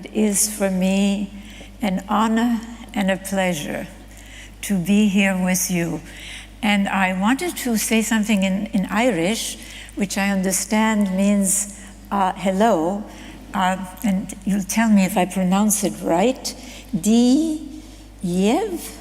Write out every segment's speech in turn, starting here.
it is for me an honor and a pleasure to be here with you. And I wanted to say something in Irish, which I understand means hello, and you'll tell me if I pronounce it right. Di Yev?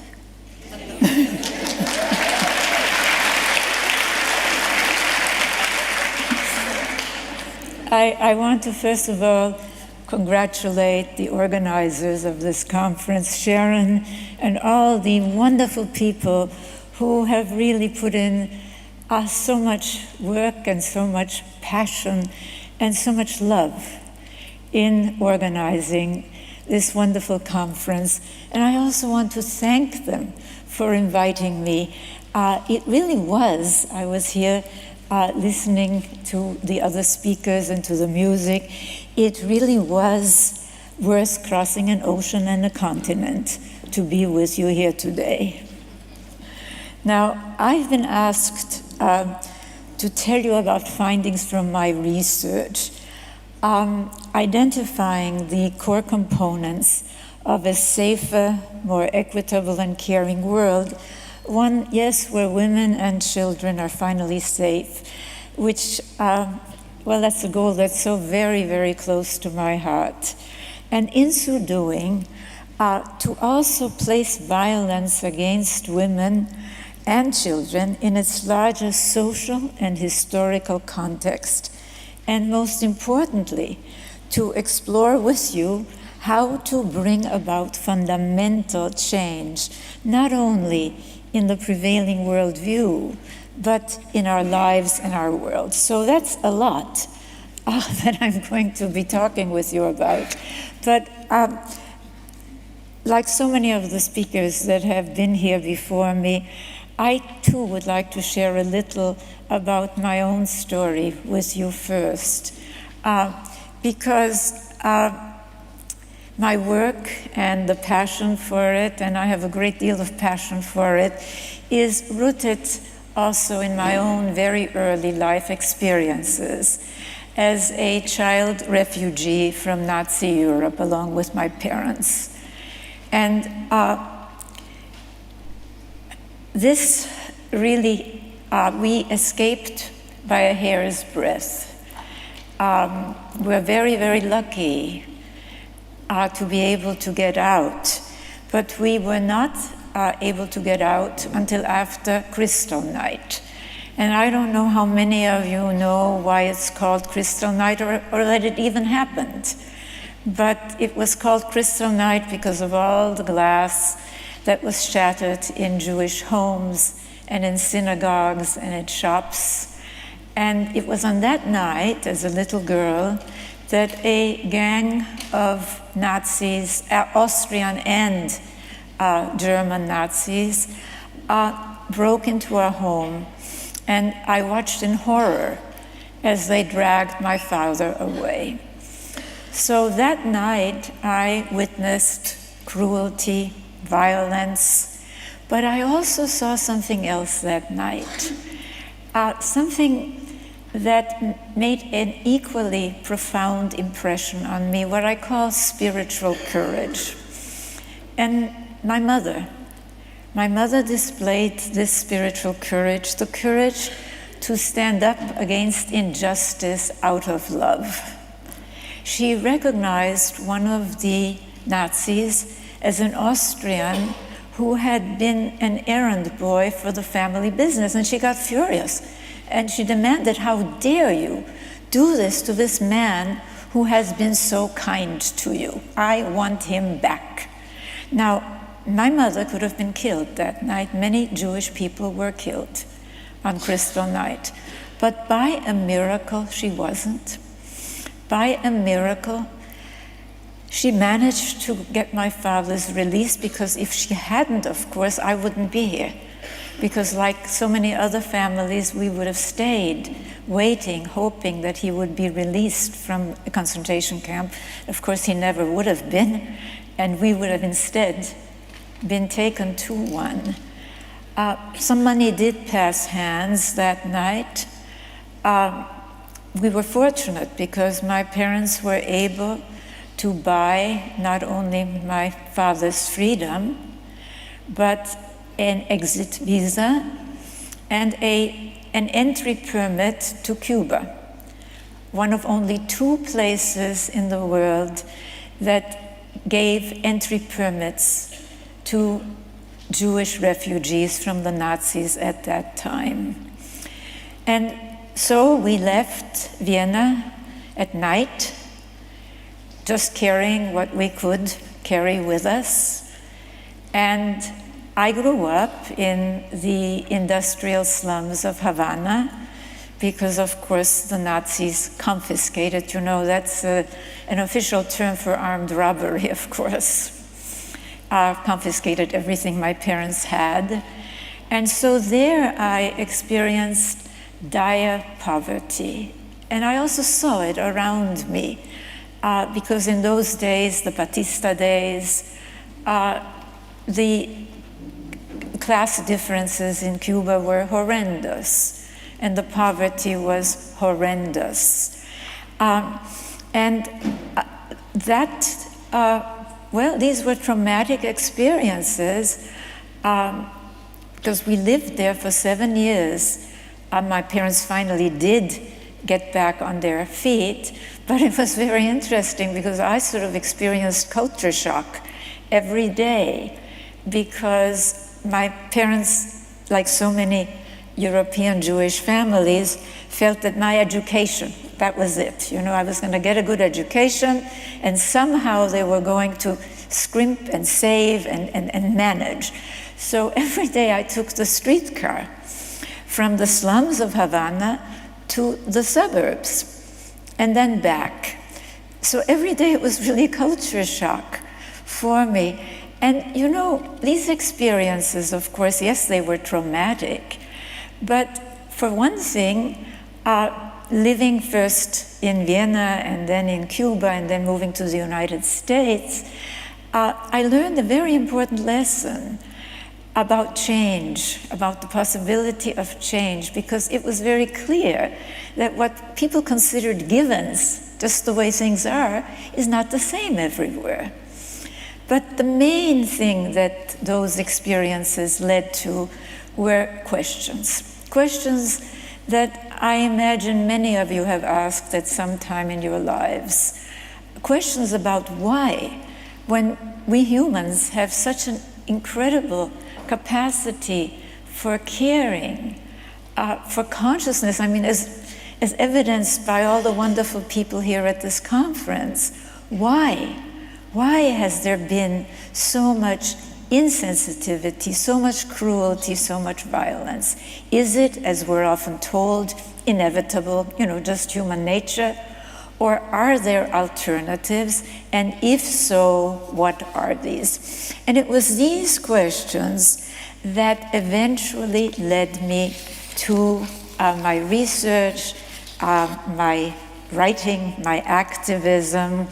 I want to first of all congratulate the organizers of this conference, Sharon, and all the wonderful people who have really put in so much work and so much passion and so much love in organizing this wonderful conference. And I also want to thank them for inviting me. It really was, I was here listening to the other speakers and to the music. It really was worth crossing an ocean and a continent to be with you here today. Now, I've been asked to tell you about findings from my research, identifying the core components of a safer, more equitable and caring world. One, yes, where women and children are finally safe, which, well, that's a goal that's so very, very close to my heart. And in so doing, to also place violence against women and children in its larger social and historical context. And most importantly, to explore with you how to bring about fundamental change, not only in the prevailing worldview, but in our lives and our world. So that's a lot that I'm going to be talking with you about. But like so many of the speakers that have been here before me, I too would like to share a little about my own story with you first, because my work and the passion for it, and I have a great deal of passion for it, is rooted also in my own very early life experiences as a child refugee from Nazi Europe along with my parents. And this really, we escaped by a hair's breadth. We're very, very lucky to be able to get out, but we were not able to get out until after Kristallnacht. And I don't know how many of you know why it's called Kristallnacht or that it even happened. But it was called Kristallnacht because of all the glass that was shattered in Jewish homes and in synagogues and in shops. And it was on that night, as a little girl, that a gang of Nazis, Austrian and German Nazis, broke into our home, and I watched in horror as they dragged my father away. So that night, I witnessed cruelty, violence, but I also saw something else that night, something that made an equally profound impression on me, what I call spiritual courage. And my mother displayed this spiritual courage, the courage to stand up against injustice out of love. She recognized one of the Nazis as an Austrian who had been an errand boy for the family business, and she got furious. And she demanded, "How dare you do this to this man who has been so kind to you? I want him back." Now, my mother could have been killed that night. Many Jewish people were killed on Kristallnacht. But by a miracle, she wasn't. By a miracle, she managed to get my father's release, because if she hadn't, of course, I wouldn't be here. Because like so many other families, we would have stayed waiting, hoping that he would be released from a concentration camp. Of course, he never would have been, and we would have instead been taken to one. Some money did pass hands that night. We were fortunate because my parents were able to buy not only my father's freedom, but an exit visa and an entry permit to Cuba, one of only 2 places in the world that gave entry permits to Jewish refugees from the Nazis at that time. And so we left Vienna at night, just carrying what we could carry with us. And I grew up in the industrial slums of Havana because, of course, the Nazis confiscated, that's an official term for armed robbery, of course. Confiscated everything my parents had. And so there I experienced dire poverty. And I also saw it around me, because in those days, the Batista days, the class differences in Cuba were horrendous, and the poverty was horrendous. These were traumatic experiences, because we lived there for 7 years. My parents finally did get back on their feet, but it was very interesting because I sort of experienced culture shock every day, because my parents, like so many European Jewish families, felt that my education, that was it. I was going to get a good education, and somehow they were going to scrimp and save and manage. So every day I took the streetcar from the slums of Havana to the suburbs, and then back. So every day it was really culture shock for me. And these experiences, of course, yes, they were traumatic, but for one thing, living first in Vienna and then in Cuba and then moving to the United States, I learned a very important lesson about change, about the possibility of change, because it was very clear that what people considered givens, just the way things are, is not the same everywhere. But the main thing that those experiences led to were questions. Questions that I imagine many of you have asked at some time in your lives. Questions about why, when we humans have such an incredible capacity for caring, for consciousness. I mean, as evidenced by all the wonderful people here at this conference, why? Why has there been so much insensitivity, so much cruelty, so much violence? Is it, as we're often told, inevitable, just human nature? Or are there alternatives? And if so, what are these? And it was these questions that eventually led me to my research, my writing, my activism.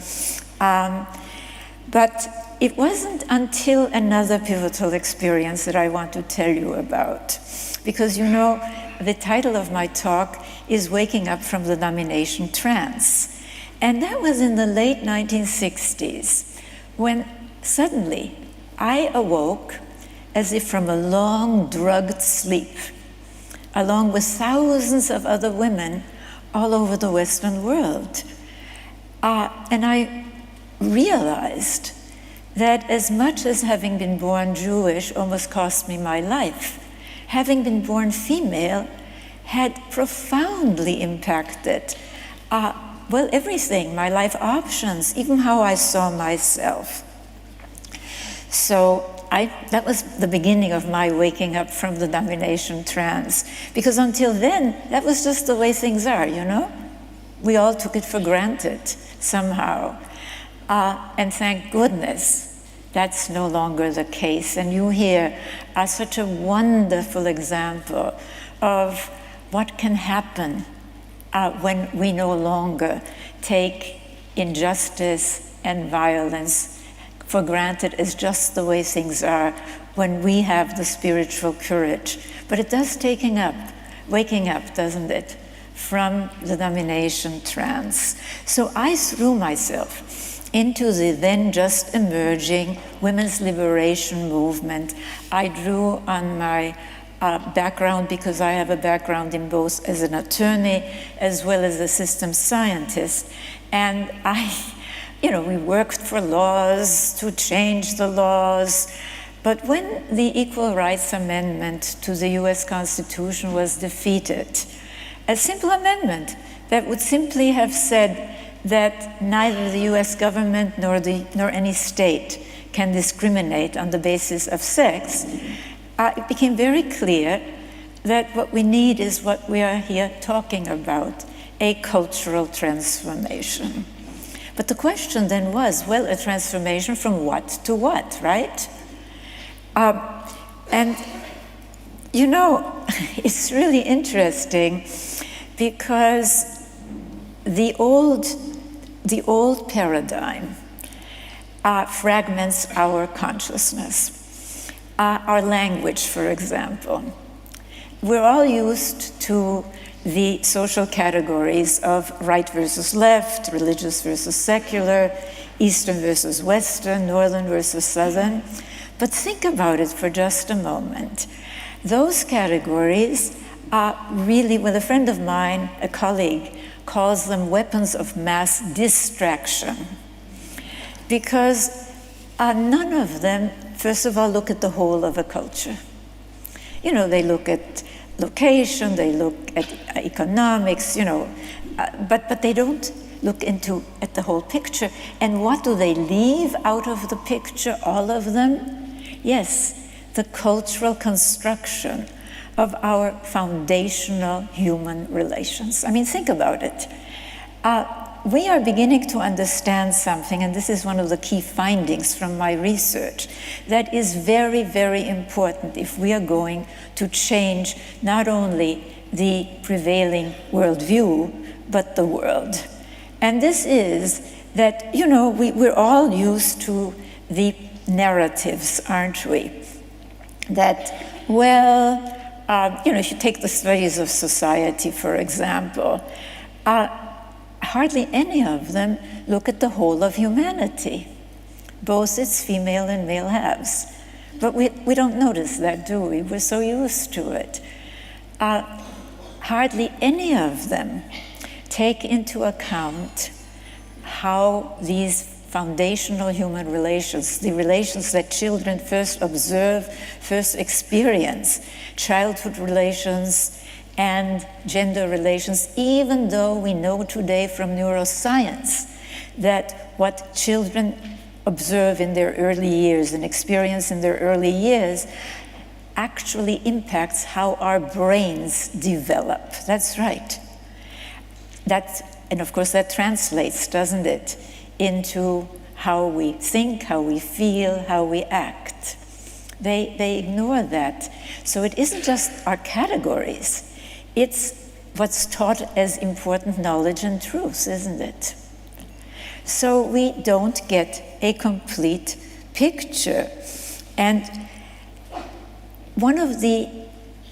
But it wasn't until another pivotal experience that I want to tell you about. Because the title of my talk is Waking Up from the Domination Trance. And that was in the late 1960s, when suddenly I awoke as if from a long drugged sleep, along with thousands of other women all over the Western world. And I realized that as much as having been born Jewish almost cost me my life, having been born female had profoundly impacted everything, my life options, even how I saw myself. So that was the beginning of my waking up from the domination trance. Because until then, that was just the way things are, We all took it for granted somehow. And thank goodness that's no longer the case. And you here are such a wonderful example of what can happen when we no longer take injustice and violence for granted as just the way things are, when we have the spiritual courage. But it does waking up, doesn't it, from the domination trance. So I threw myself into the then just emerging women's liberation movement. I drew on my background, because I have a background in both as an attorney as well as a systems scientist. And we worked for laws to change the laws. But when the Equal Rights Amendment to the US Constitution was defeated, a simple amendment that would simply have said that neither the US government nor any state can discriminate on the basis of sex, it became very clear that what we need is what we are here talking about, a cultural transformation. But the question then was, well, a transformation from what to what, right? And it's really interesting because the old paradigm fragments our consciousness. Our language, for example. We're all used to the social categories of right versus left, religious versus secular, Eastern versus Western, Northern versus Southern. But think about it for just a moment. Those categories are really, well, a friend of mine, a colleague, calls them weapons of mass distraction. Because none of them, first of all, look at the whole of a culture. They look at location, they look at economics, but they don't look at the whole picture. And what do they leave out of the picture, all of them? Yes, the cultural construction of our foundational human relations. I mean, think about it. We are beginning to understand something, and this is one of the key findings from my research, that is very, very important if we are going to change not only the prevailing worldview, but the world. And this is that, we're all used to the narratives, aren't we? That, if you take the studies of society, for example, hardly any of them look at the whole of humanity, both its female and male halves. But we don't notice that, do we? We're so used to it. Hardly any of them take into account how these foundational human relations, the relations that children first observe, first experience, childhood relations and gender relations, even though we know today from neuroscience that what children observe in their early years and experience in their early years actually impacts how our brains develop. That's right. And of course that translates, doesn't it, into how we think, how we feel, how we act. They ignore that. So it isn't just our categories, it's what's taught as important knowledge and truth, isn't it? So we don't get a complete picture. And one of the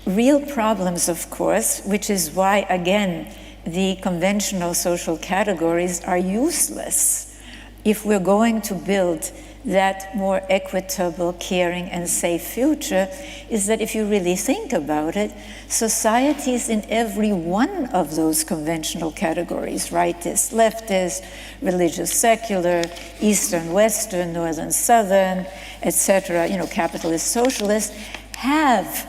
real problems, of course, which is why, again, the conventional social categories are useless if we're going to build that more equitable, caring, and safe future, is that if you really think about it, societies in every one of those conventional categories, rightist, leftist, religious, secular, Eastern, Western, Northern, Southern, etc., capitalist, socialist, have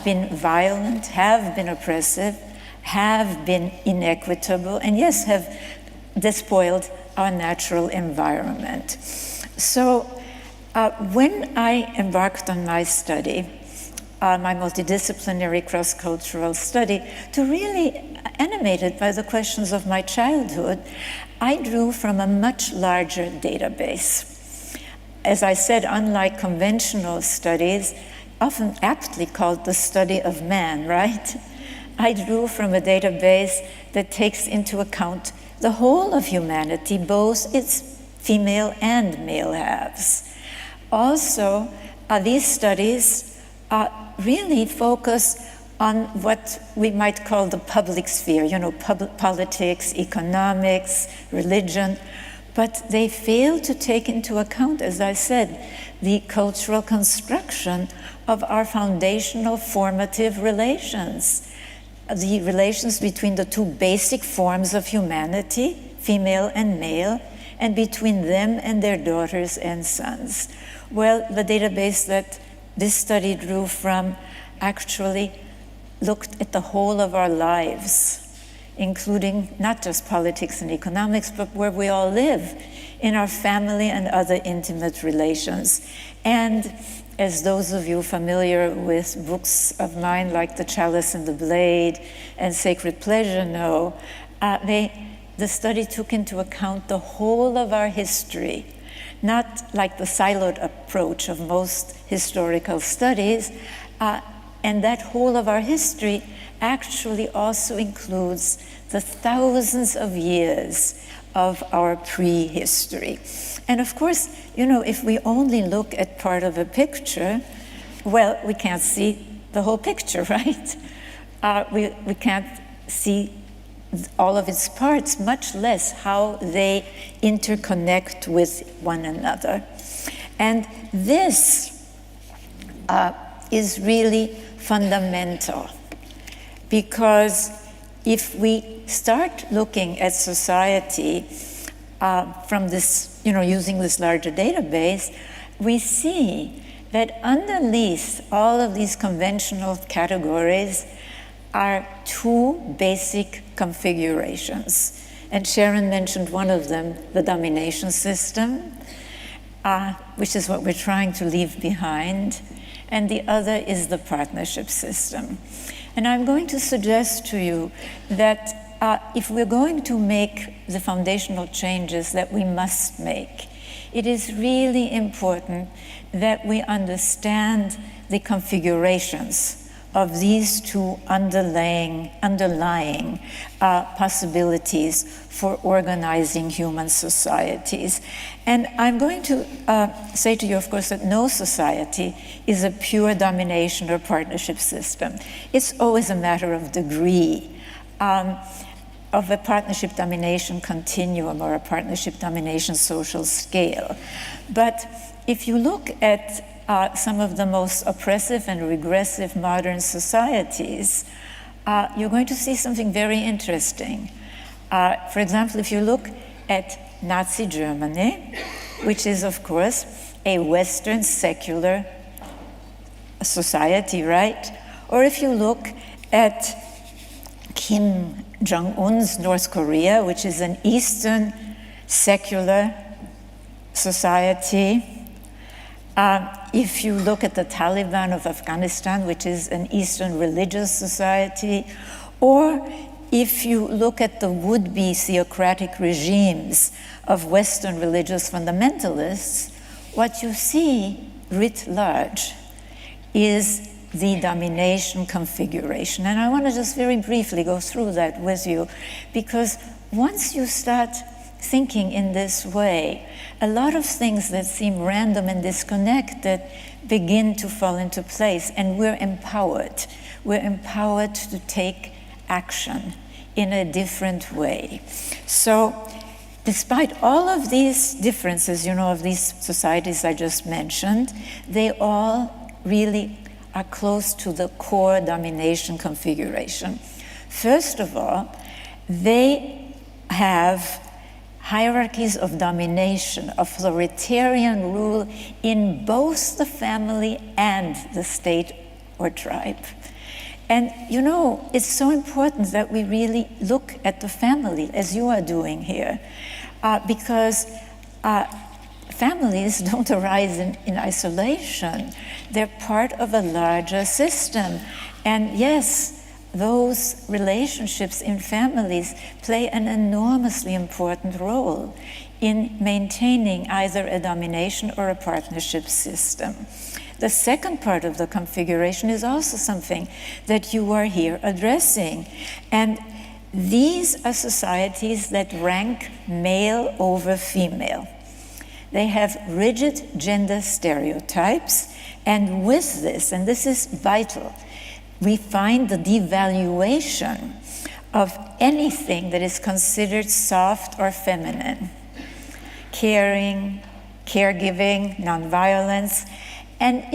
been violent, have been oppressive, have been inequitable, and yes, have despoiled our natural environment. So when I embarked on my study, my multidisciplinary cross-cultural study, to really animated by the questions of my childhood, I drew from a much larger database. As I said, unlike conventional studies, often aptly called the study of man, right? I drew from a database that takes into account the whole of humanity, both its female and male halves. Also, these studies really focus on what we might call the public sphere, politics, economics, religion, But they fail to take into account, as I said, the cultural construction of our foundational formative relations, the relations between the two basic forms of humanity, female and male, and between them and their daughters and sons. Well, the database that this study drew from actually looked at the whole of our lives, including not just politics and economics, but where we all live, in our family and other intimate relations. And as those of you familiar with books of mine like The Chalice and the Blade and Sacred Pleasure know, the study took into account the whole of our history, not like the siloed approach of most historical studies, and that whole of our history actually also includes the thousands of years of our prehistory. And of course, you know, if we only look at part of a picture, well, we can't see the whole picture, right? We can't see all of its parts, much less how they interconnect with one another. And this is really fundamental, because if we start looking at society from this, you know, using this larger database, we see that underneath all of these conventional categories are two basic configurations. And Sharon mentioned one of them, the domination system, which is what we're trying to leave behind. And the other is the partnership system. And I'm going to suggest to you that if we're going to make the foundational changes that we must make, it is really important that we understand the configurations of these two underlying possibilities for organizing human societies. And I'm going to say to you, of course, that no society is a pure domination or partnership system. It's always a matter of degree, of a partnership domination continuum or a partnership domination social scale. But if you look at some of the most oppressive and regressive modern societies, you're going to see something very interesting. For example, if you look at Nazi Germany, which is, of course, a Western secular society, right? Or if you look at Kim Jong-un's North Korea, which is an Eastern secular society. If you look at the Taliban of Afghanistan, which is an Eastern religious society, or if you look at the would-be theocratic regimes of Western religious fundamentalists, what you see writ large is the domination configuration. And I want to just very briefly go through that with you, because once you start thinking in this way, a lot of things that seem random and disconnected begin to fall into place, and we're empowered. We're empowered to take action in a different way. So despite all of these differences, you know, of these societies I just mentioned, they all really are close to the core domination configuration. First of all, they have hierarchies of domination, authoritarian rule in both the family and the state or tribe. And you know, it's so important that we really look at the family, as you are doing here, because families don't arise in isolation. They're part of a larger system. And yes, those relationships in families play an enormously important role in maintaining either a domination or a partnership system. The second part of the configuration is also something that you are here addressing. And these are societies that rank male over female. They have rigid gender stereotypes, and with this, and this is vital, we find the devaluation of anything that is considered soft or feminine. caring, caregiving, nonviolence. And,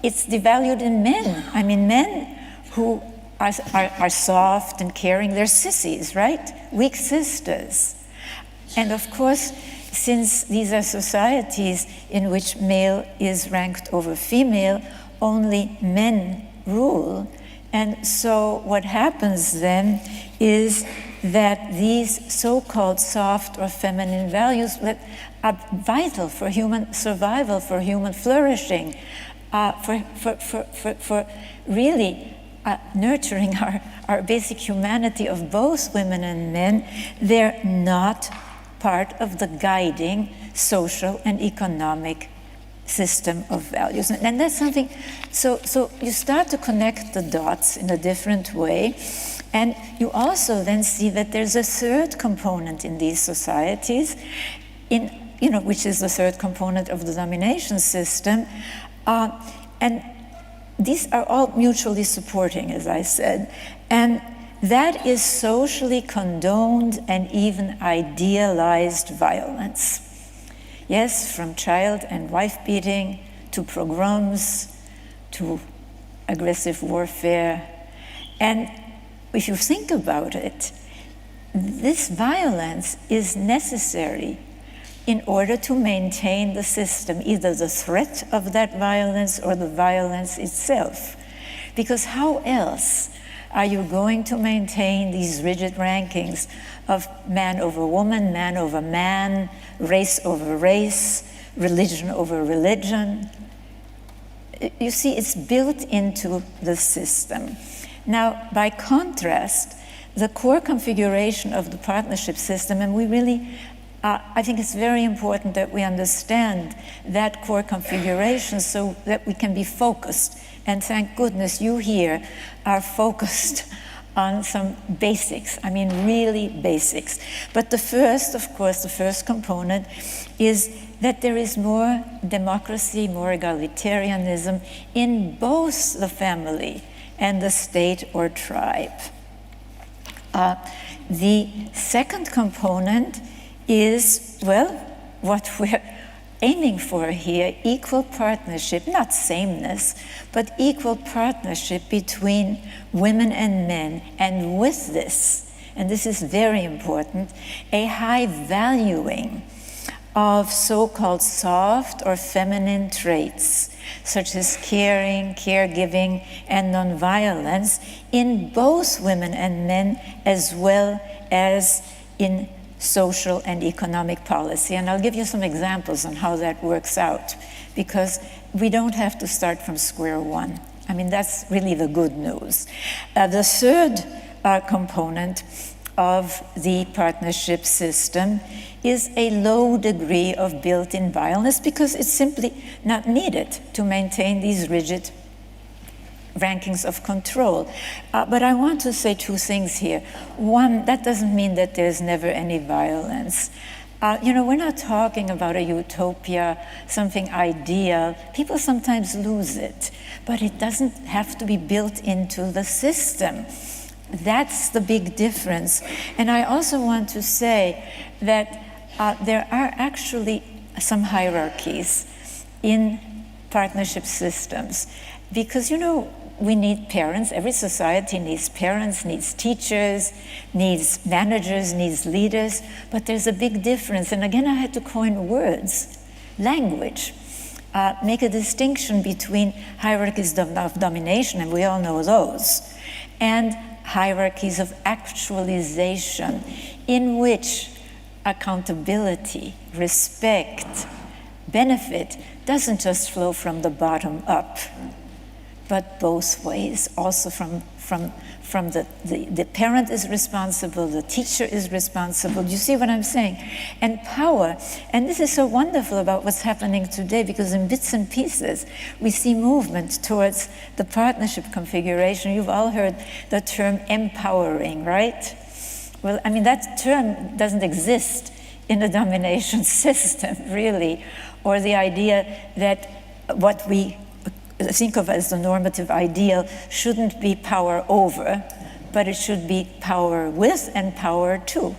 it's devalued in men. I mean, men who are soft and caring, they're sissies, right? Weak sisters. And of course, since these are societies in which male is ranked over female, only men rule. And so what happens then is that these so-called soft or feminine values that are vital for human survival, for human flourishing, for really nurturing our basic humanity of both women and men, they're not part of the guiding social and economic system of values. And that's something, so you start to connect the dots in a different way, and you also then see that there's a third component in these societies, which is the third component of the domination system, and these are all mutually supporting, as I said, and that is socially condoned and even idealized violence. Yes, from child and wife beating to pogroms to aggressive warfare. And if you think about it, this violence is necessary in order to maintain the system, either the threat of that violence or the violence itself. Because how else are you going to maintain these rigid rankings of man over woman, man over man, race over race, religion over religion? You see, it's built into the system. Now, by contrast, the core configuration of the partnership system, and we really, I think it's very important that we understand that core configuration so that we can be focused. And thank goodness you here are focused on some basics, I mean really basics. But the first, of course, the first component is that there is more democracy, more egalitarianism in both the family and the state or tribe. The second component is, well, what we're aiming for here, equal partnership, not sameness, but equal partnership between women and men. And with this, and this is very important, a high valuing of so-called soft or feminine traits, such as caring, caregiving, and nonviolence in both women and men, as well as in social and economic policy. And I'll give you some examples on how that works out, because we don't have to start from square one. I mean, that's really the good news. The third component of the partnership system is a low degree of built-in violence, because it's simply not needed to maintain these rigid rankings of control. But I want to say two things here. One, that doesn't mean that there's never any violence. We're not talking about a utopia, something ideal. People sometimes lose it, but it doesn't have to be built into the system. That's the big difference. And I also want to say that there are actually some hierarchies in partnership systems, because, we need parents. Every society needs parents, needs teachers, needs managers, needs leaders, but there's a big difference. And again, I had to coin words, language, make a distinction between hierarchies of domination, and we all know those, and hierarchies of actualization, in which accountability, respect, benefit doesn't just flow from the bottom up, but both ways. Also from the parent is responsible, the teacher is responsible. Do you see what I'm saying? And power, and this is so wonderful about what's happening today, because in bits and pieces, we see movement towards the partnership configuration. You've all heard the term empowering, right? Well, I mean, that term doesn't exist in the domination system, really, or the idea that what we think of as the normative ideal shouldn't be power over, but it should be power with and power to.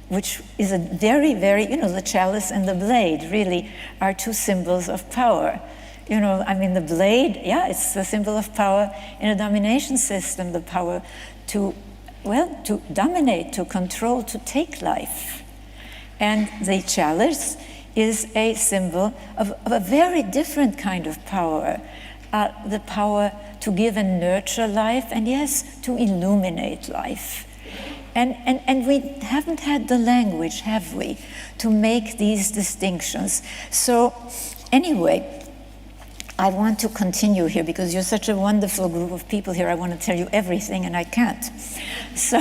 which is a very, very, the chalice and the blade really are two symbols of power. The blade, it's the symbol of power in a domination system, the power to dominate, to control, to take life. And the chalice is a symbol of a very different kind of power, the power to give and nurture life, and yes, to illuminate life. And we haven't had the language, have we, to make these distinctions. So anyway, I want to continue here because you're such a wonderful group of people here. I want to tell you everything and I can't. So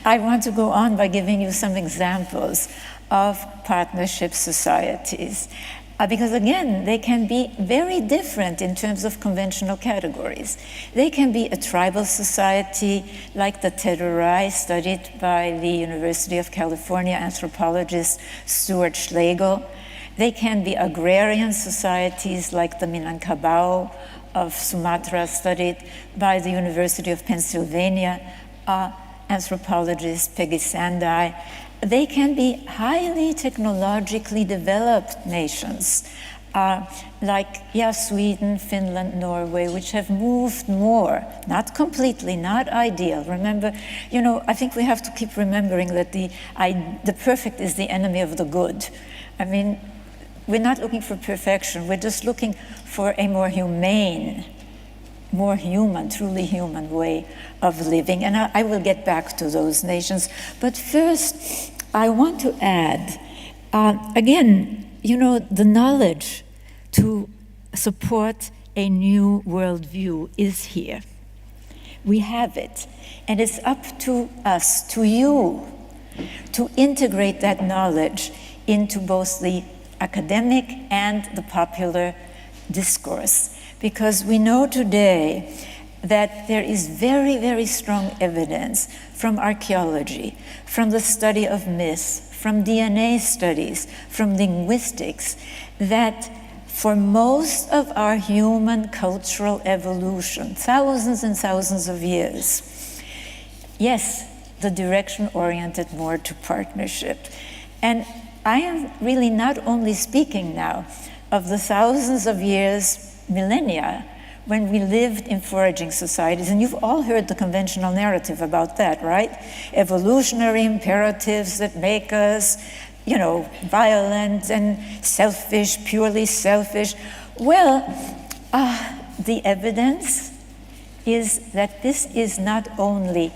I want to go on by giving you some examples of partnership societies. Because again, they can be very different in terms of conventional categories. They can be a tribal society like the Tedurai, studied by the University of California anthropologist Stuart Schlegel. They can be agrarian societies like the Minangkabau of Sumatra, studied by the University of Pennsylvania anthropologist Peggy Sandai. They can be highly technologically developed nations like Sweden, Finland, Norway, which have moved more, not completely, not ideal. Remember, I think we have to keep remembering that the perfect is the enemy of the good. We're not looking for perfection, we're just looking for a more humane, more human, truly human way of living. And I will get back to those nations. But first, I want to add, again, the knowledge to support a new worldview is here. We have it. And it's up to us, to you, to integrate that knowledge into both the academic and the popular discourse. Because we know today that there is very, very strong evidence from archaeology, from the study of myths, from DNA studies, from linguistics, that for most of our human cultural evolution, thousands and thousands of years, yes, the direction oriented more to partnership. And I am really not only speaking now of the thousands of years, millennia, when we lived in foraging societies, and you've all heard the conventional narrative about that, right? Evolutionary imperatives that make us, violent and selfish, purely selfish. Well, the evidence is that this is not only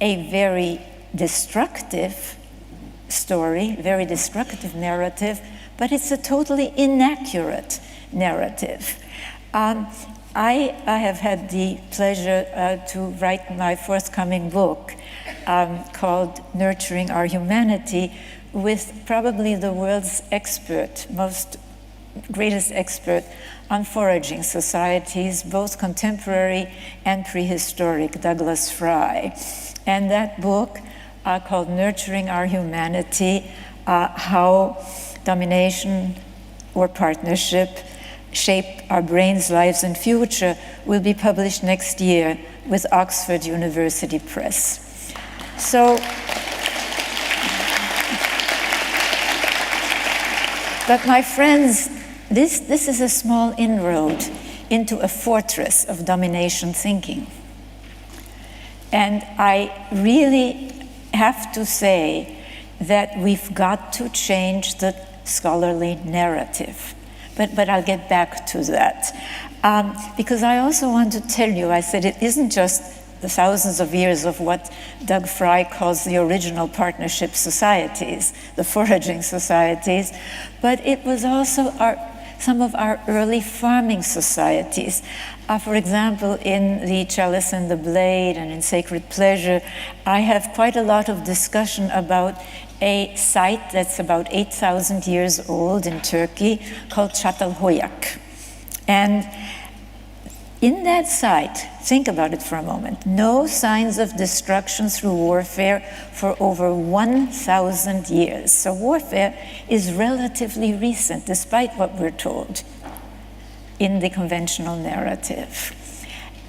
a very destructive story, very destructive narrative, but it's a totally inaccurate narrative. I have had the pleasure to write my forthcoming book called Nurturing Our Humanity with probably the world's greatest expert on foraging societies, both contemporary and prehistoric, Douglas Fry. And that book called Nurturing Our Humanity, How Domination or Partnership Shape Our Brains, Lives, and Future, will be published next year with Oxford University Press. So, but my friends, this is a small inroad into a fortress of domination thinking. And I really have to say that we've got to change the scholarly narrative. But I'll get back to that. Because I also want to tell you, I said it isn't just the thousands of years of what Doug Fry calls the original partnership societies, the foraging societies, but it was also some of our early farming societies. For example, in the Chalice and the Blade and in Sacred Pleasure, I have quite a lot of discussion about a site that's about 8,000 years old in Turkey called Çatalhöyük. And in that site, think about it for a moment, no signs of destruction through warfare for over 1,000 years. So warfare is relatively recent, despite what we're told in the conventional narrative.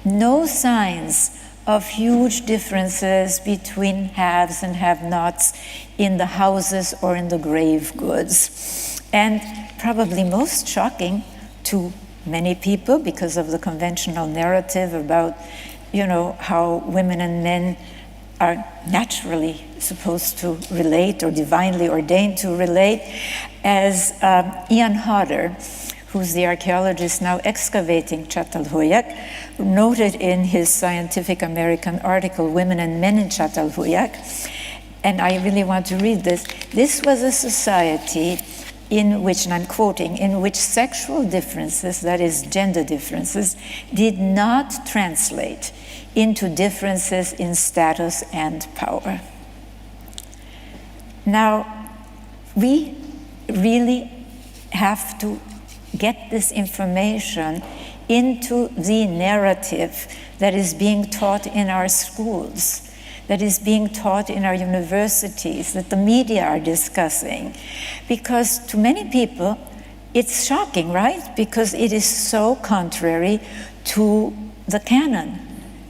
No signs of huge differences between haves and have-nots in the houses or in the grave goods. And probably most shocking to many people, because of the conventional narrative about, how women and men are naturally supposed to relate or divinely ordained to relate, as Ian Hodder, who's the archaeologist now excavating Çatalhöyük, noted in his Scientific American article, Women and Men in Çatalhöyük, and I really want to read this. This was a society in which, and I'm quoting, in which sexual differences, that is gender differences, did not translate into differences in status and power. Now, we really have to get this information into the narrative that is being taught in our schools, that is being taught in our universities, that the media are discussing. Because to many people, it's shocking, right? Because it is so contrary to the canon,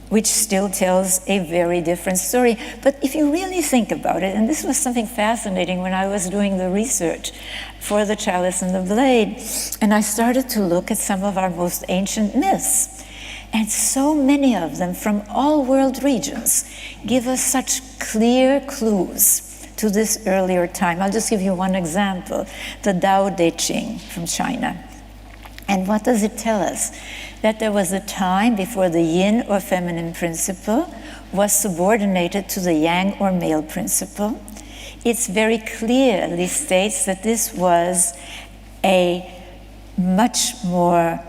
which still tells a very different story. But if you really think about it, and this was something fascinating when I was doing the research for The Chalice and the Blade, and I started to look at some of our most ancient myths. And so many of them from all world regions give us such clear clues to this earlier time. I'll just give you one example, the Tao Te Ching from China. And what does it tell us? That there was a time before the yin or feminine principle was subordinated to the yang or male principle. It's very clearly states that this was a much more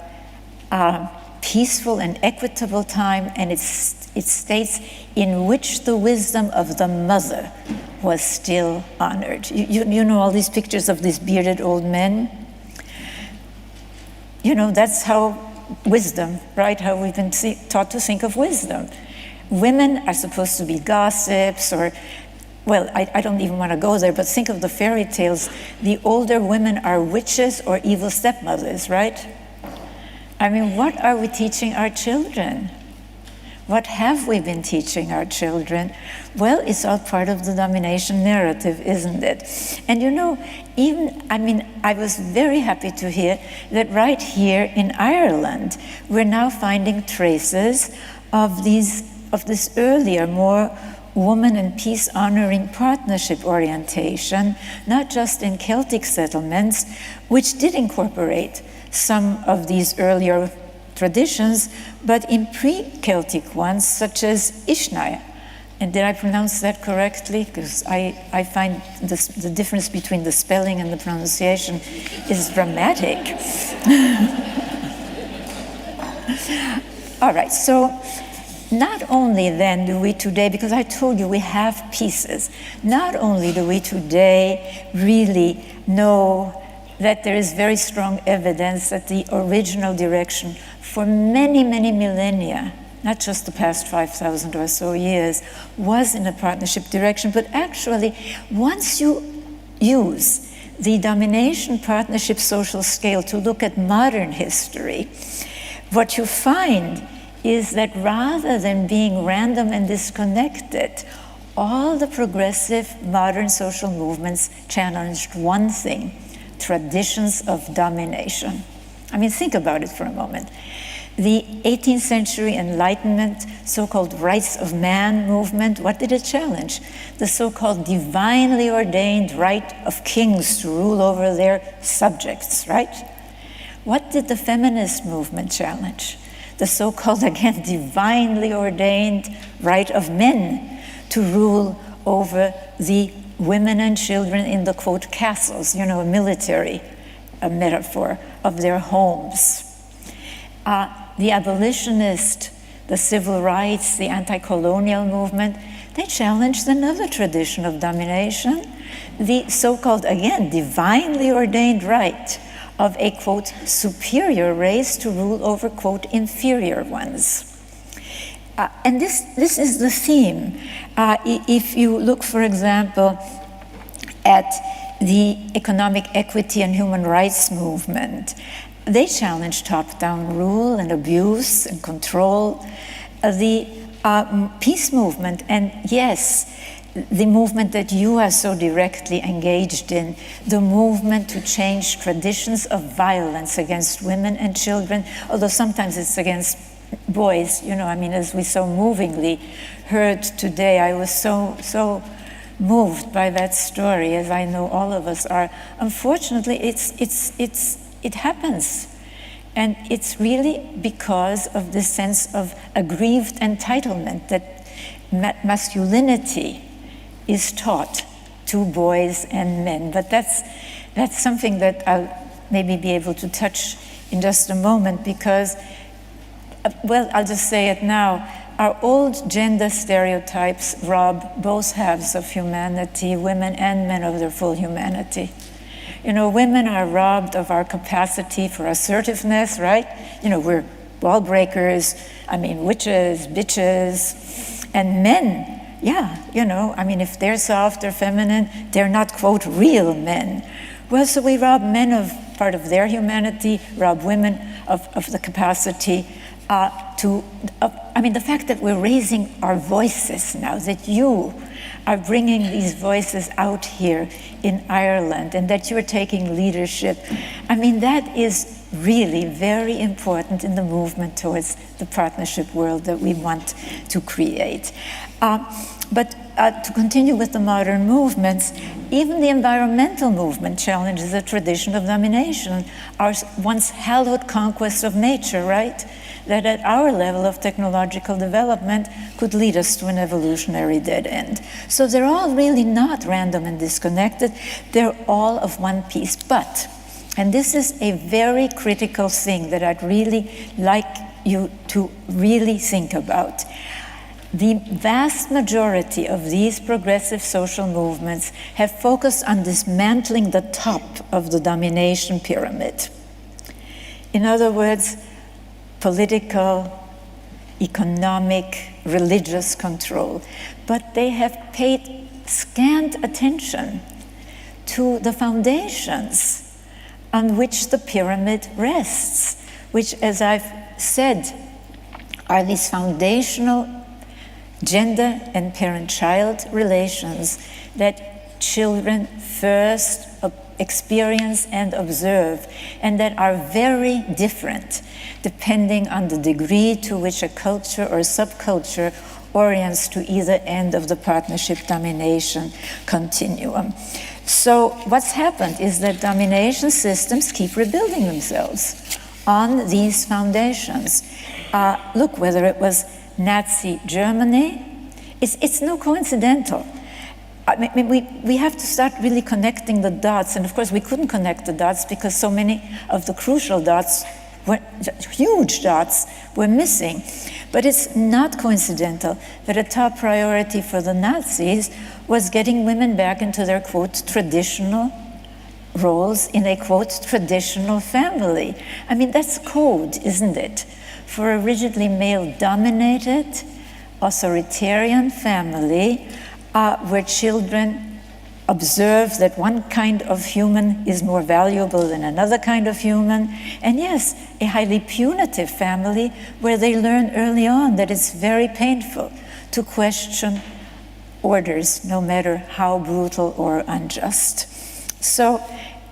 peaceful and equitable time, and it states in which the wisdom of the mother was still honored. You know all these pictures of these bearded old men? That's how wisdom, right? How we've been taught to think of wisdom. Women are supposed to be gossips, or, well, I don't even want to go there, but think of the fairy tales. The older women are witches or evil stepmothers, right? I mean, what are we teaching our children? What have we been teaching our children? Well, it's all part of the domination narrative, isn't it? And I was very happy to hear that right here in Ireland, we're now finding traces of this earlier, more woman and peace honoring partnership orientation, not just in Celtic settlements, which did incorporate some of these earlier traditions, but in pre-Celtic ones, such as Ishnaya. And did I pronounce that correctly? Because I find the difference between the spelling and the pronunciation is dramatic. All right, so not only then do we today, because I told you we have pieces, not only do we today really know that there is very strong evidence that the original direction for many, many millennia, not just the past 5,000 or so years, was in a partnership direction, but actually, once you use the domination partnership social scale to look at modern history, what you find is that rather than being random and disconnected, all the progressive modern social movements challenged one thing: traditions of domination. I mean, think about it for a moment. The 18th century Enlightenment, so-called rights of man movement, what did it challenge? The so-called divinely ordained right of kings to rule over their subjects, right? What did the feminist movement challenge? The so-called, again, divinely ordained right of men to rule over the women and children in the, quote, castles, a military metaphor of their homes. The abolitionist, the civil rights, the anti-colonial movement, they challenged another tradition of domination, the so-called, again, divinely ordained right of a, quote, superior race to rule over, quote, inferior ones. And this is the theme. If you look, for example, at the economic equity and human rights movement, they challenge top-down rule and abuse and control. The peace movement, and yes, the movement that you are so directly engaged in, the movement to change traditions of violence against women and children, although sometimes it's against boys, you know, I mean, as we so movingly heard today, I was so moved by that story, as I know all of us are. Unfortunately, it happens. And it's really because of this sense of aggrieved entitlement that masculinity is taught to boys and men. But that's something that I'll maybe be able to touch in just a moment, because, well, I'll just say it now. Our old gender stereotypes rob both halves of humanity, women and men, of their full humanity. You know, women are robbed of our capacity for assertiveness, right? You know, we're wall breakers, I mean, witches, bitches. And men, yeah, you know, I mean, if they're soft or feminine, they're not, quote, real men. Well, so we rob men of part of their humanity, rob women of the capacity I mean, the fact that we're raising our voices now, that you are bringing these voices out here in Ireland, and that you're taking leadership, I mean, that is really very important in the movement towards the partnership world that we want to create. But to continue with the modern movements, even the environmental movement challenges the tradition of domination, our once hallowed conquest of nature, right? That at our level of technological development could lead us to an evolutionary dead end. So they're all really not random and disconnected. They're all of one piece. But, and this is a very critical thing that I'd really like you to really think about. The vast majority of these progressive social movements have focused on dismantling the top of the domination pyramid. In other words, political, economic, religious control. But they have paid scant attention to the foundations on which the pyramid rests, which, as I've said, are these foundational gender and parent-child relations that children first experience and observe, and that are very different depending on the degree to which a culture or subculture orients to either end of the partnership domination continuum. So what's happened is that domination systems keep rebuilding themselves on these foundations. Look, whether it was Nazi Germany, it's no coincidental. I mean, we have to start really connecting the dots, and of course we couldn't connect the dots because so many of the crucial dots, huge dots, were missing. But it's not coincidental that a top priority for the Nazis was getting women back into their, quote, traditional roles in a, quote, traditional family. I mean, that's code, isn't it? For a rigidly male-dominated, authoritarian family, where children observe that one kind of human is more valuable than another kind of human. And yes, a highly punitive family where they learn early on that it's very painful to question orders, no matter how brutal or unjust. So,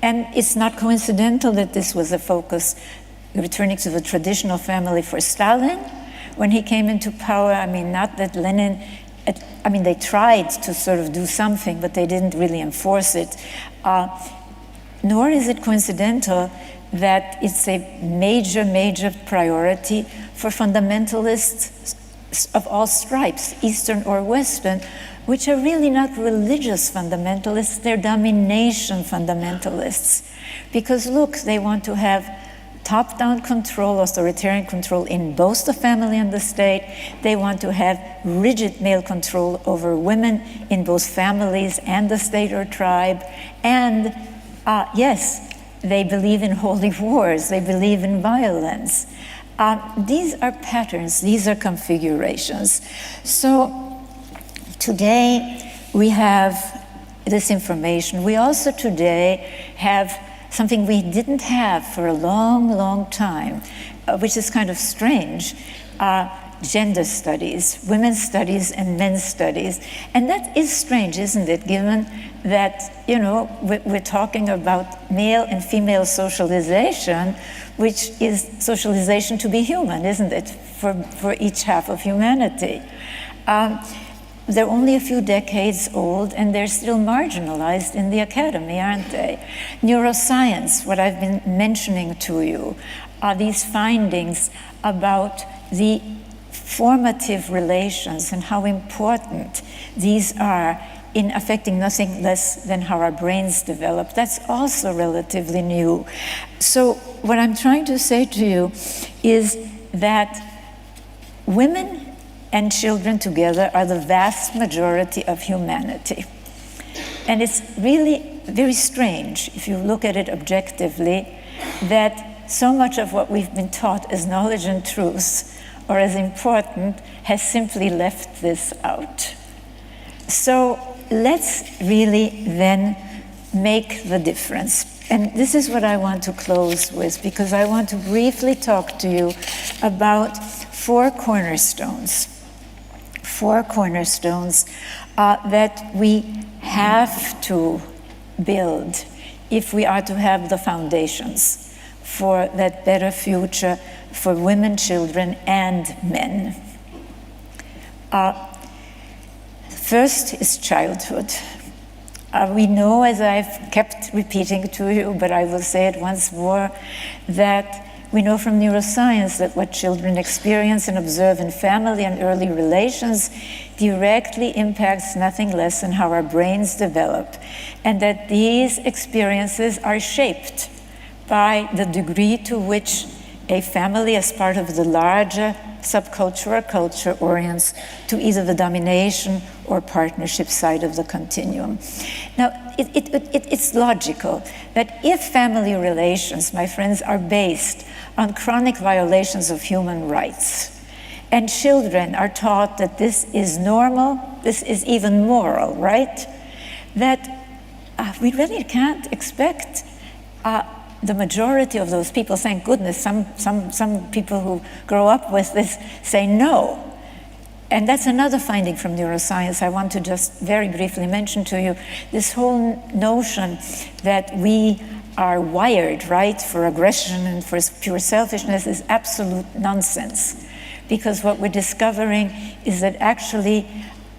and it's not coincidental that this was a focus, returning to the traditional family for Stalin. When he came into power, I mean, not that Lenin, I mean, they tried to sort of do something, but they didn't really enforce it. Nor is it coincidental that it's a major, major priority for fundamentalists of all stripes, Eastern or Western, which are really not religious fundamentalists, they're domination fundamentalists. Because look, they want to have top-down control, authoritarian control in both the family and the state. They want to have rigid male control over women in both families and the state or tribe. And yes, they believe in holy wars. They believe in violence. These are patterns. These are configurations. So today we have this information. We also today have something we didn't have for a long, long time, which is kind of strange. gender studies, women's studies and men's studies. And that is strange, isn't it, given that, you know, we're talking about male and female socialization, which is socialization to be human, isn't it, for each half of humanity. They're only a few decades old, and they're still marginalized in the academy, aren't they? Neuroscience, what I've been mentioning to you, are these findings about the formative relations and how important these are in affecting nothing less than how our brains develop. That's also relatively new. So what I'm trying to say to you is that women and children together are the vast majority of humanity. And it's really very strange, if you look at it objectively, that so much of what we've been taught as knowledge and truth, or as important, has simply left this out. So let's really then make the difference. And this is what I want to close with, because I want to briefly talk to you about four cornerstones that we have to build if we are to have the foundations for that better future for women, children, and men. First is childhood. We know, as I've kept repeating to you, but I will say it once more, that we know from neuroscience that what children experience and observe in family and early relations directly impacts nothing less than how our brains develop, and that these experiences are shaped by the degree to which a family, as part of the larger subculture or culture, orients to either the domination or partnership side of the continuum. Now, it's logical that if family relations, my friends, are based on chronic violations of human rights, and children are taught that this is normal, this is even moral, right? That we really can't expect the majority of those people, thank goodness, some people who grow up with this say no. And that's another finding from neuroscience I want to just very briefly mention to you. This whole notion that we are wired, right, for aggression and for pure selfishness is absolute nonsense. Because what we're discovering is that actually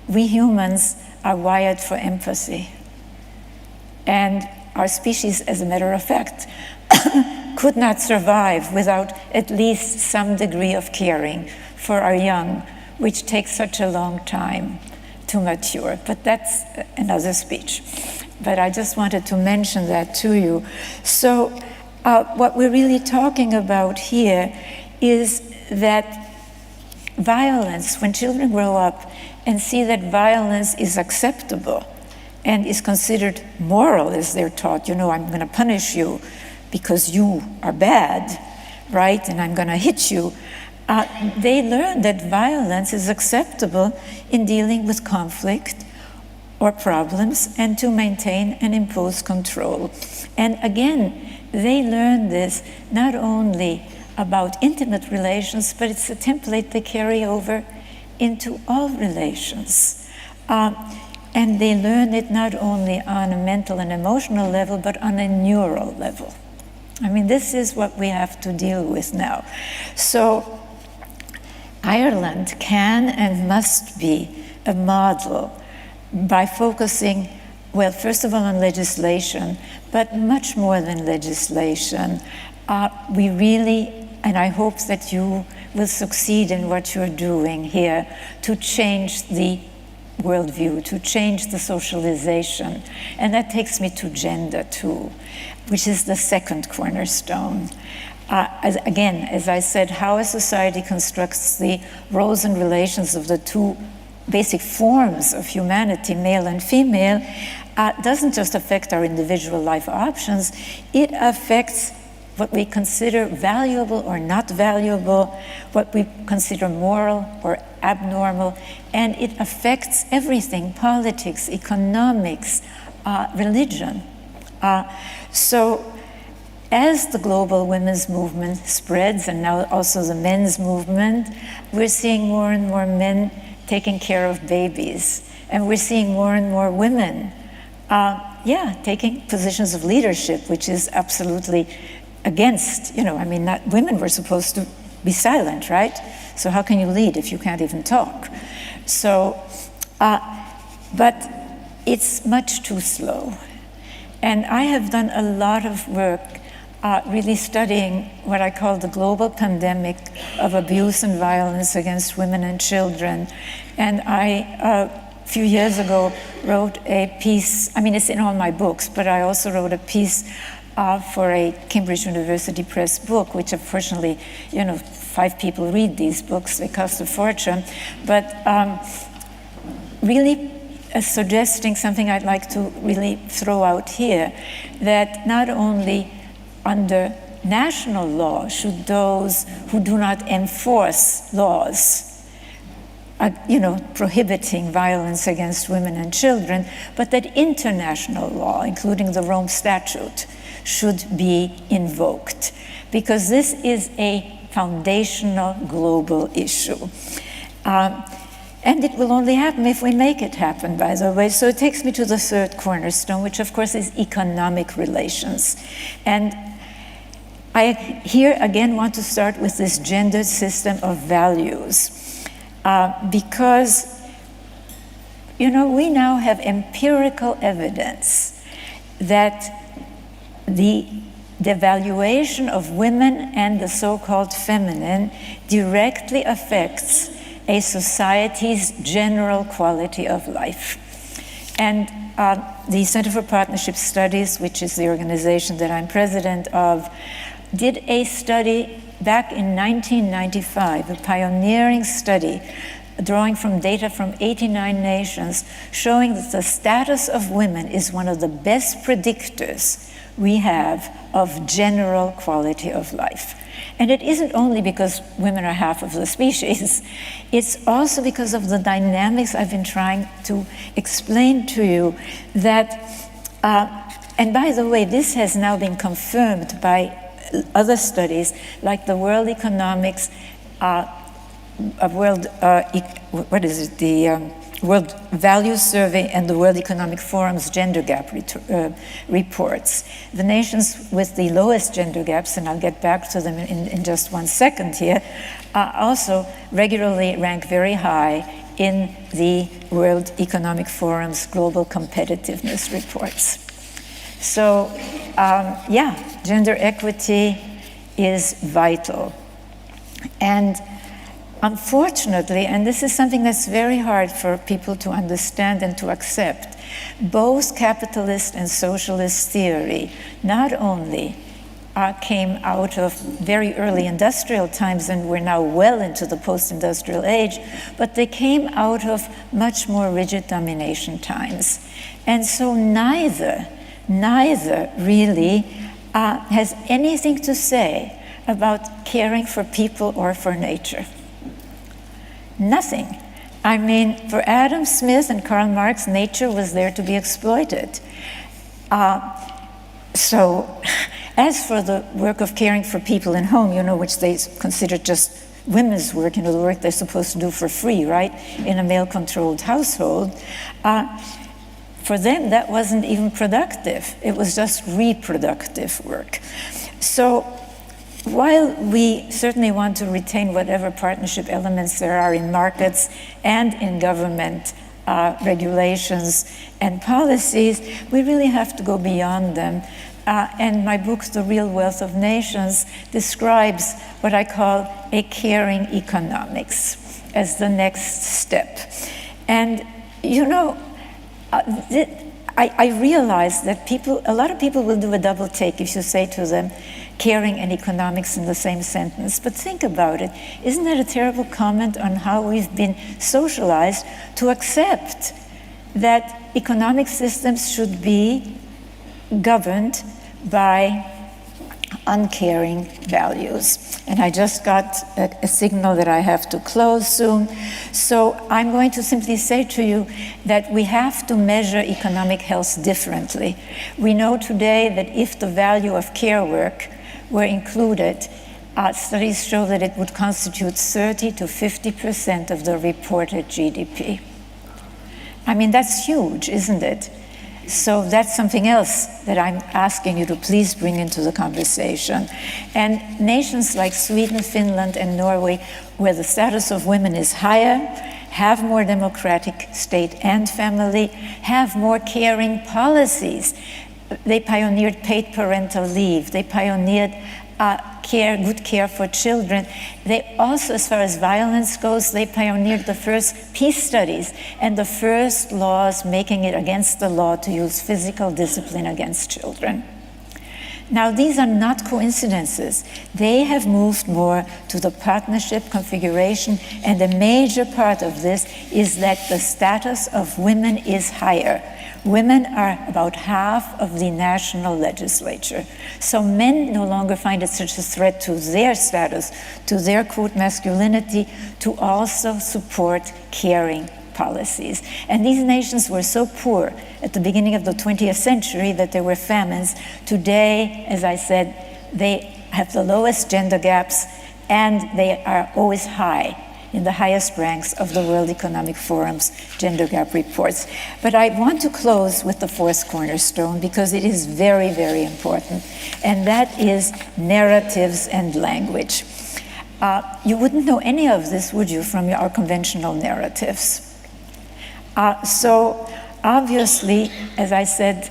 we humans are wired for empathy. And our species, as a matter of fact, could not survive without at least some degree of caring for our young, which takes such a long time to mature. But that's another speech. But I just wanted to mention that to you. So what we're really talking about here is that violence, when children grow up and see that violence is acceptable and is considered moral, as they're taught, you know, I'm going to punish you because you are bad, right? And I'm going to hit you. They learn that violence is acceptable in dealing with conflict or problems and to maintain and impose control. And again, they learn this not only about intimate relations, but it's a template they carry over into all relations. And they learn it not only on a mental and emotional level, but on a neural level. I mean, this is what we have to deal with now. So Ireland can and must be a model by focusing, well, first of all, on legislation, but much more than legislation. We really, and I hope that you will succeed in what you're doing here to change the worldview, to change the socialization. And that takes me to gender too, which is the second cornerstone. Again, as I said, how a society constructs the roles and relations of the two basic forms of humanity, male and female, doesn't just affect our individual life options, it affects what we consider valuable or not valuable, what we consider moral or abnormal, and it affects everything: politics, economics, religion. as the global women's movement spreads, and now also the men's movement, we're seeing more and more men taking care of babies. And we're seeing more and more women, taking positions of leadership, which is absolutely against, women were supposed to be silent, right? So how can you lead if you can't even talk? So, but it's much too slow. And I have done a lot of work really studying what I call the global pandemic of abuse and violence against women and children. And I, a few years ago, wrote a piece, it's in all my books, but I also wrote a piece for a Cambridge University Press book, which unfortunately, 5 people read these books, they cost a fortune, but really suggesting something I'd like to really throw out here, that not only under national law should those who do not enforce laws prohibiting violence against women and children, but that international law, including the Rome Statute, should be invoked, because this is a foundational global issue. And it will only happen if we make it happen, by the way. So it takes me to the third cornerstone, which of course is economic relations. And I here again want to start with this gendered system of values. Because, we now have empirical evidence that the devaluation of women and the so-called feminine directly affects a society's general quality of life. And the Center for Partnership Studies, which is the organization that I'm president of, did a study back in 1995, a pioneering study drawing from data from 89 nations, showing that the status of women is one of the best predictors we have of general quality of life. And it isn't only because women are half of the species, it's also because of the dynamics I've been trying to explain to you that, and by the way, this has now been confirmed by other studies, like the World Economics, World Value Survey and the World Economic Forum's gender gap reports. The nations with the lowest gender gaps, and I'll get back to them in just 1 second here, also regularly rank very high in the World Economic Forum's global competitiveness reports. So, gender equity is vital. And unfortunately, and this is something that's very hard for people to understand and to accept, both capitalist and socialist theory not only came out of very early industrial times, and we're now well into the post-industrial age, but they came out of much more rigid domination times. And so neither really has anything to say about caring for people or for nature. Nothing. For Adam Smith and Karl Marx, nature was there to be exploited. So, as for the work of caring for people in home, which they consider just women's work, the work they're supposed to do for free, right, in a male-controlled household, for them, that wasn't even productive. It was just reproductive work. So while we certainly want to retain whatever partnership elements there are in markets and in government regulations and policies, we really have to go beyond them. And my book, The Real Wealth of Nations, describes what I call a caring economics as the next step. And I realize that a lot of people will do a double take if you say to them, caring and economics in the same sentence. But think about it. Isn't that a terrible comment on how we've been socialized to accept that economic systems should be governed by uncaring values. And I just got a signal that I have to close soon. So I'm going to simply say to you that we have to measure economic health differently. We know today that if the value of care work were included, studies show that it would constitute 30 to 50% of the reported GDP. I mean, that's huge, isn't it? So that's something else that I'm asking you to please bring into the conversation. And nations like Sweden, Finland, and Norway, where the status of women is higher, have more democratic state and family, have more caring policies. They pioneered paid parental leave. They pioneered good care for children. They also, as far as violence goes, they pioneered the first peace studies and the first laws making it against the law to use physical discipline against children. Now, these are not coincidences. They have moved more to the partnership configuration, and a major part of this is that the status of women is higher. Women are about half of the national legislature. So men no longer find it such a threat to their status, to their quote masculinity, to also support caring policies. And these nations were so poor at the beginning of the 20th century that there were famines. Today, as I said, they have the lowest gender gaps, and they are always high in the highest ranks of the World Economic Forum's gender gap reports. But I want to close with the fourth cornerstone because it is very, very important, and that is narratives and language. You wouldn't know any of this, would you, from our conventional narratives? So obviously, as I said,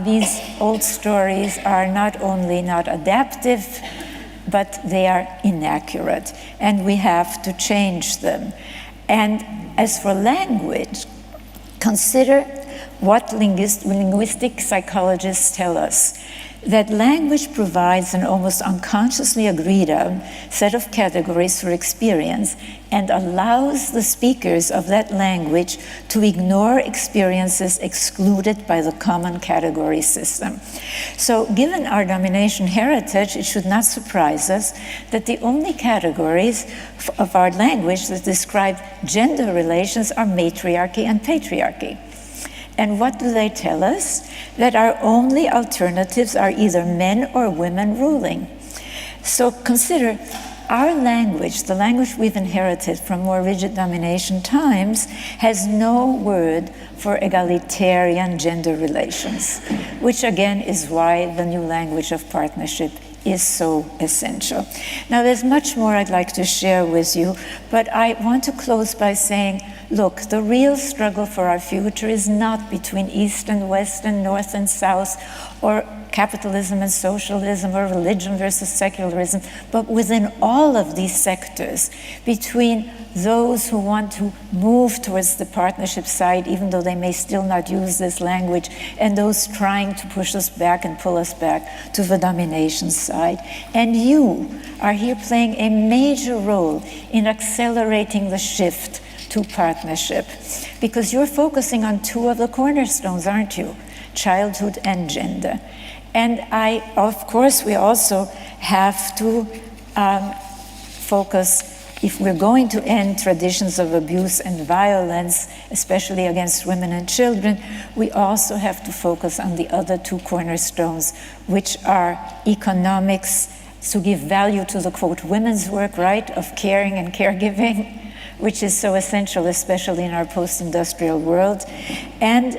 these old stories are not only not adaptive, but they are inaccurate, and we have to change them. And as for language, consider what linguistic psychologists tell us, that language provides an almost unconsciously agreed on set of categories for experience and allows the speakers of that language to ignore experiences excluded by the common category system. So given our domination heritage, it should not surprise us that the only categories of our language that describe gender relations are matriarchy and patriarchy. And what do they tell us? That our only alternatives are either men or women ruling. So consider our language, the language we've inherited from more rigid domination times, has no word for egalitarian gender relations, which again is why the new language of partnership is so essential. Now, there's much more I'd like to share with you, but I want to close by saying, look, the real struggle for our future is not between East and West and North and South, or capitalism and socialism, or religion versus secularism, but within all of these sectors, between those who want to move towards the partnership side, even though they may still not use this language, and those trying to push us back and pull us back to the domination side. And you are here playing a major role in accelerating the shift to partnership, because you're focusing on two of the cornerstones, aren't you? Childhood and gender. And of course, we also have to focus, if we're going to end traditions of abuse and violence, especially against women and children, we also have to focus on the other two cornerstones, which are economics, to give value to the, quote, women's work, right, of caring and caregiving, which is so essential, especially in our post-industrial world. And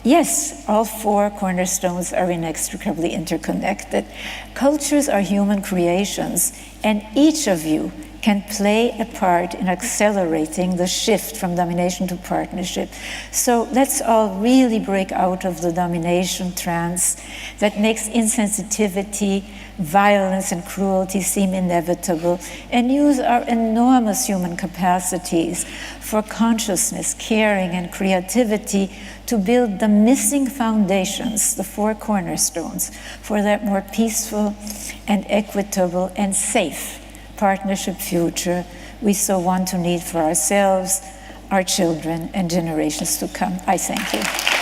yes, all four cornerstones are inextricably interconnected. Cultures are human creations, and each of you can play a part in accelerating the shift from domination to partnership. So let's all really break out of the domination trance that makes insensitivity, violence, and cruelty seem inevitable, and use our enormous human capacities for consciousness, caring, and creativity to build the missing foundations, the four cornerstones, for that more peaceful and equitable and safe partnership future we so want to need for ourselves, our children, and generations to come. I thank you.